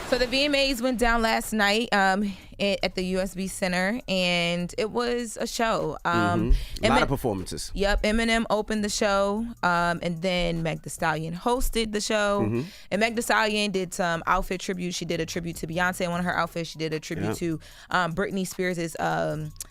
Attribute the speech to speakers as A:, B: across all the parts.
A: So the VMAs went down last night at the USB Center, and it was a show.
B: A lot of performances.
A: Yep, Eminem opened the show, and then Meg Thee Stallion hosted the show. And Meg Thee Stallion did some outfit tribute. She did a tribute to Beyonce in one of her outfits. She did a tribute to Britney Spears'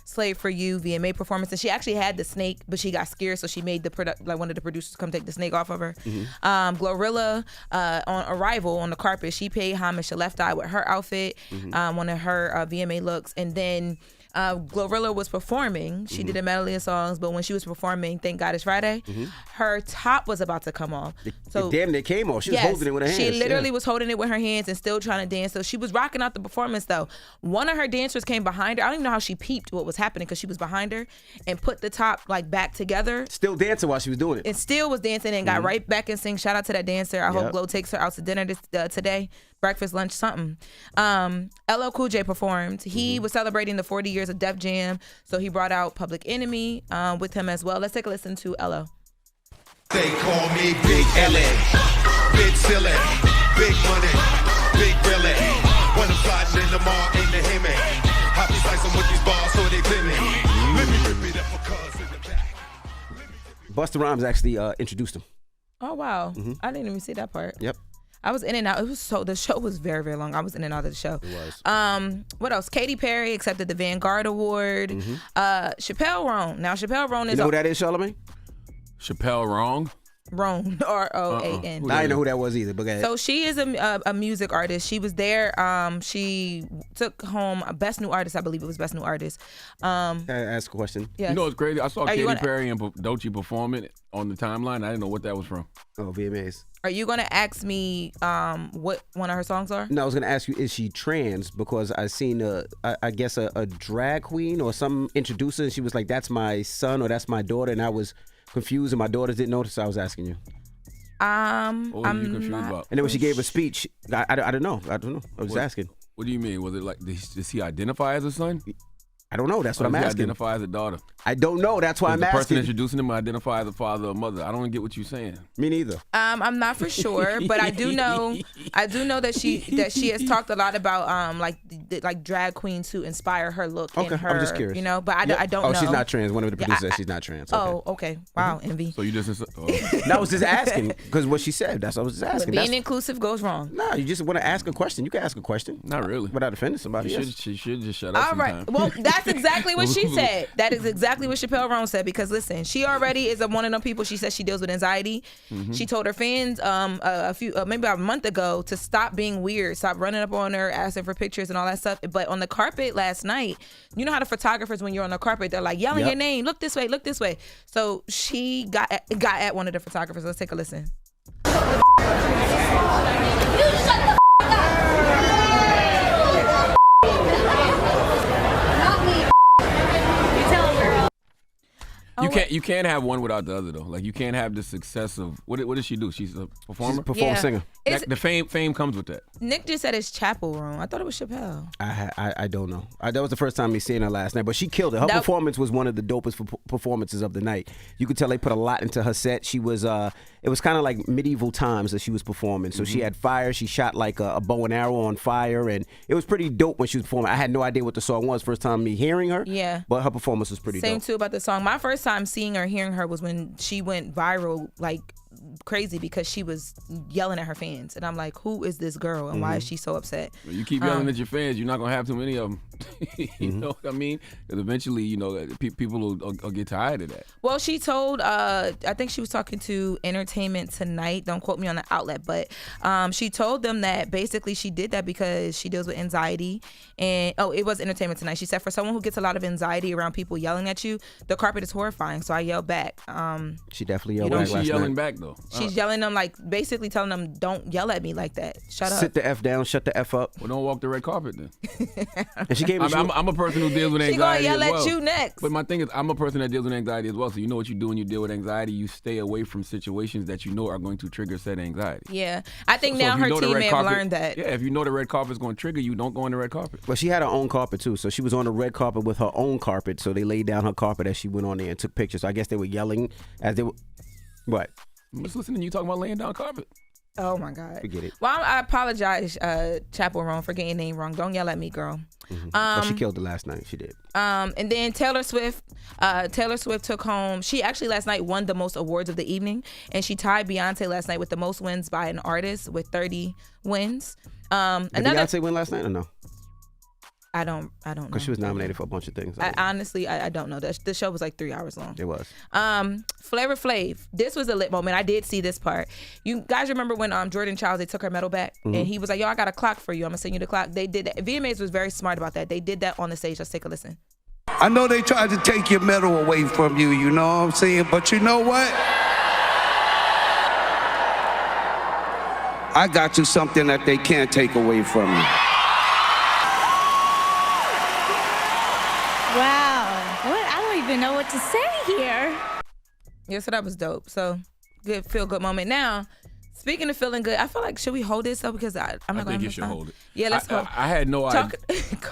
A: Slave for You VMA performance. And she actually had the snake, but she got scared, so she made one of the producers come take the snake off of her. Glorilla on Arrival on the carpet, she paid homage to Left Eye with her outfit, one of her VMA looks. And then Glorilla was performing. She did a medley of songs, but when she was performing Thank God It's Friday, her top was about to come off. So
B: damn, it came off. She was holding it with her hands.
A: She literally was holding it with her hands and still trying to dance. So she was rocking out the performance, though. One of her dancers came behind her. I don't even know how she peeped what was happening because she was behind her and put the top like back together.
B: Still dancing while she was doing it.
A: And still was dancing and got right back and sang. Shout out to that dancer. I hope Glow takes her out to dinner today. Breakfast, lunch, something. LL Cool J performed. He was celebrating the 40 years of Def Jam, so he brought out Public Enemy with him as well. Let's take a listen to LL.
C: They call me Big LA, Big Silly, Big Money, Big Billy. When I'm sliding in the mall, ain't the him. I be slicing with these bars so they clean me. Let me rip it up for cuz in the back.
B: Busta Rhymes actually introduced him.
A: Oh, wow. I didn't even see that part.
B: Yep.
A: I was in and out. The show was very, very long. I was in and out of the show.
B: It was.
A: What else? Katy Perry accepted the Vanguard Award. Chappell Roan. Now, Chappell Roan is...
B: You know who that is, Charlamagne?
D: Chappell Roan?
A: Roan, R-O-A-N.
B: I didn't know who that was either. But
A: so she is a music artist. She was there. She took home a Best New Artist. I believe it was Best New Artist.
B: Can I ask a question?
A: Yes.
D: You know what's crazy? I saw Katy Perry and Doechii perform it on the timeline. I didn't know what that was from.
B: Oh, VMAs.
A: Are you going to ask me what one of her songs are?
B: No, I was going to ask you, is she trans? Because I seen, I guess, a drag queen or some introducer, and she was like, that's my son or that's my daughter, and I was confused, and my daughters didn't notice, so I was asking you.
D: What were you confused about?
B: And then when she gave a speech, I don't know. I was just asking.
D: What do you mean? Was it like, does he identify as a son?
B: I don't know. That's what I'm asking.
D: Identify as a daughter.
B: I don't know. That's why I'm asking.
D: The person introducing him identify as a father or mother. I don't get what you're saying.
B: Me neither.
A: I'm not for sure, but I do know that she has talked a lot about like drag queens who inspire her look.
B: Okay,
A: in her,
B: I'm just curious.
A: You know, but I don't know.
B: Oh, she's not trans. One of the producers said she's not trans. Okay.
A: Oh, okay. Wow, envy.
D: So you just
B: No, I was just asking because what she said. That's what I was just asking.
A: But being inclusive goes wrong.
B: No, you just want to ask a question. You can ask a question.
D: Not really.
B: Without offending somebody.
D: She should just shut up.
A: All right. Well, that's exactly what she said. That is exactly what Chappell Roan said. Because listen, she already is one of them people. She says she deals with anxiety. She told her fans maybe a month ago to stop being weird, stop running up on her, asking for pictures and all that stuff. But on the carpet last night, you know how the photographers, when you're on the carpet, they're like yelling your name, look this way, look this way. So she got at one of the photographers. Let's take a listen.
E: You shut the
D: You can't have one without the other though. Like you can't have the success of what does she do? She's a performer.
B: She's a performer singer.
D: The fame comes with that.
A: Nick just said it's Chappell Roan. I thought it was Chappelle.
B: I don't know. That was the first time me seeing her last night, but she killed it. Her performance was one of the dopest performances of the night. You could tell they put a lot into her set. She was it was kind of like medieval times that she was performing. So she had fire. She shot like a bow and arrow on fire, and it was pretty dope when she was performing. I had no idea what the song was first time me hearing her.
A: Yeah.
B: But her performance was pretty dope.
A: Same too about the song. My first time seeing her, hearing her was when she went viral like crazy because she was yelling at her fans, and I'm like, who is this girl and why is she so upset?
D: You keep yelling at your fans, you're not gonna have too many of them. You know what I mean? Because eventually, you know, people will get tired of that.
A: Well, she told I think she was talking to Entertainment Tonight, don't quote me on the outlet, but she told them that basically she did that because she deals with anxiety. And it was Entertainment Tonight. She said for someone who gets a lot of anxiety around people yelling at you, the carpet is horrifying, so I yelled back.
B: She definitely yelled back.
D: She's yelling back though.
A: She's yelling them, like basically telling them, don't yell at me like that. Shut up.
B: Sit the F down, shut the F up.
D: Well, don't walk the red carpet then.
B: And she gave me
D: I'm a person who deals with anxiety.
A: She gonna yell
D: as well.
A: at you next.
D: But my thing is, I'm a person that deals with anxiety as well. So you know what you do when you deal with anxiety? You stay away from situations that you know are going to trigger said anxiety.
A: Yeah. I think now her team may have learned that.
D: Yeah, if you know the red carpet is going to trigger you, don't go on the red carpet.
B: Well, she had her own carpet too. So she was on the red carpet with her own carpet. So they laid down her carpet as she went on there and took pictures. So I guess they were yelling as they were. What?
D: I'm just listening to you talking about laying down carpet.
A: Oh my God.
B: Forget it.
A: Well, I apologize, Chappell Roan, for getting your name wrong. Don't yell at me, girl.
B: But she killed it last night. She did.
A: And then Taylor Swift. Taylor Swift took home. She actually last night won the most awards of the evening, and she tied Beyonce last night with the most wins by an artist with 30 wins.
B: Did Beyonce win last night or no?
A: I don't know.
B: Because she was nominated for a bunch of things.
A: Honestly, I don't know. The show was like 3 hours long.
B: It was.
A: Flavor Flav. This was a lit moment. I did see this part. You guys remember when Jordan Chiles, they took her medal back? And he was like, yo, I got a clock for you. I'm going to send you the clock. They did that. VMAs was very smart about that. They did that on the stage. Let's take a listen.
E: I know they tried to take your medal away from you, you know what I'm saying? But you know what? I got you something that they can't take away from you.
F: Wow. I don't even know what to say here.
A: Yeah, so that was dope. So good, feel good moment. Now, speaking of feeling good, I feel like should we hold this up because I'm not going to.
D: I think you should hold it.
A: Yeah, let's hold.
D: I had no idea.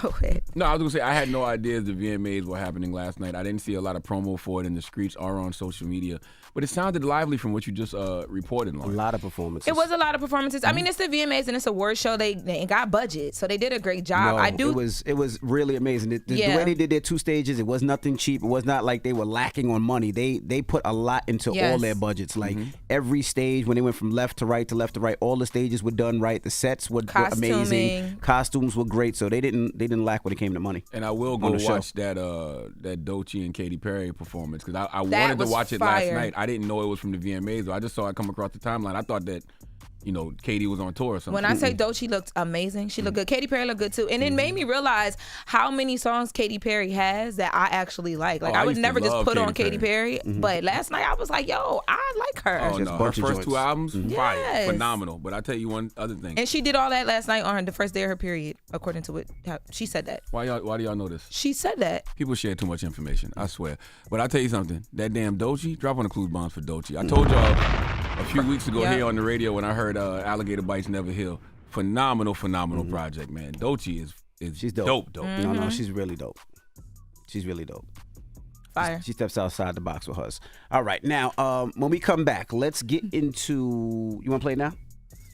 A: Go ahead.
D: No, I was gonna say I had no idea the VMAs were happening last night. I didn't see a lot of promo for it in the streets or on social media, but it sounded lively from what you just reported. Lauren.
B: A lot of performances.
A: It was a lot of performances. I mean, it's the VMAs and it's a award show. They ain't got budget, so they did a great job.
B: No, It was really amazing. The way they did their 2 stages, it was nothing cheap. It was not like they were lacking on money. They put a lot into all their budgets. Like every stage, when they went from left to right to left to right, all the stages were done right. The sets were amazing. Costumes were great, so they didn't lack when it came to money.
D: And I will go watch that Doechii and Katy Perry performance because I wanted to watch it last night. I didn't know it was from the VMAs, though. I just saw it come across the timeline. I thought that, Katy was on tour or something.
A: When I say Doechii looked amazing, she looked good. Katy Perry looked good too. And it made me realize how many songs Katy Perry has that I actually like. Like I would never just put on Katy Perry. But last night I was like, yo, I like her.
D: Oh, no. Her first 2 albums, fire. Phenomenal. But I'll tell you one other thing.
A: And she did all that last night on the first day of her period, according to what she said that.
D: Why do y'all know this?
A: She said that.
D: People share too much information, I swear. But I'll tell you something. That damn Doechii, drop on the clues bombs for Doechii. I told y'all a few weeks ago here on the radio when I heard Alligator Bites Never Heal. Phenomenal project, man. Doechii is
B: she's dope. No, she's really dope. She's really dope.
A: Fire.
B: She steps outside the box with hers. All right, now when we come back, let's get into. You want to play it now?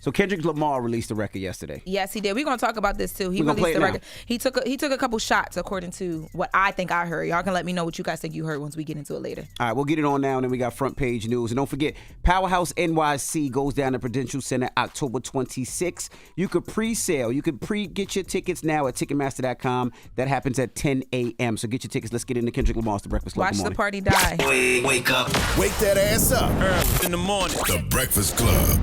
B: So Kendrick Lamar released a record yesterday.
A: Yes, he did. We're gonna talk about this too. He released the record. He took a couple shots according to what I think I heard. Y'all can let me know what you guys think you heard once we get into it later.
B: All right, we'll get it on now, and then we got front page news. And don't forget, Powerhouse NYC goes down to Prudential Center October 26th. You could pre-sale. You could get your tickets now at Ticketmaster.com. That happens at 10 a.m. So get your tickets. Let's get into Kendrick Lamar's The Breakfast Club.
A: Watch the party die.
C: Wake up. Wake that ass up. Early in the morning. The Breakfast Club.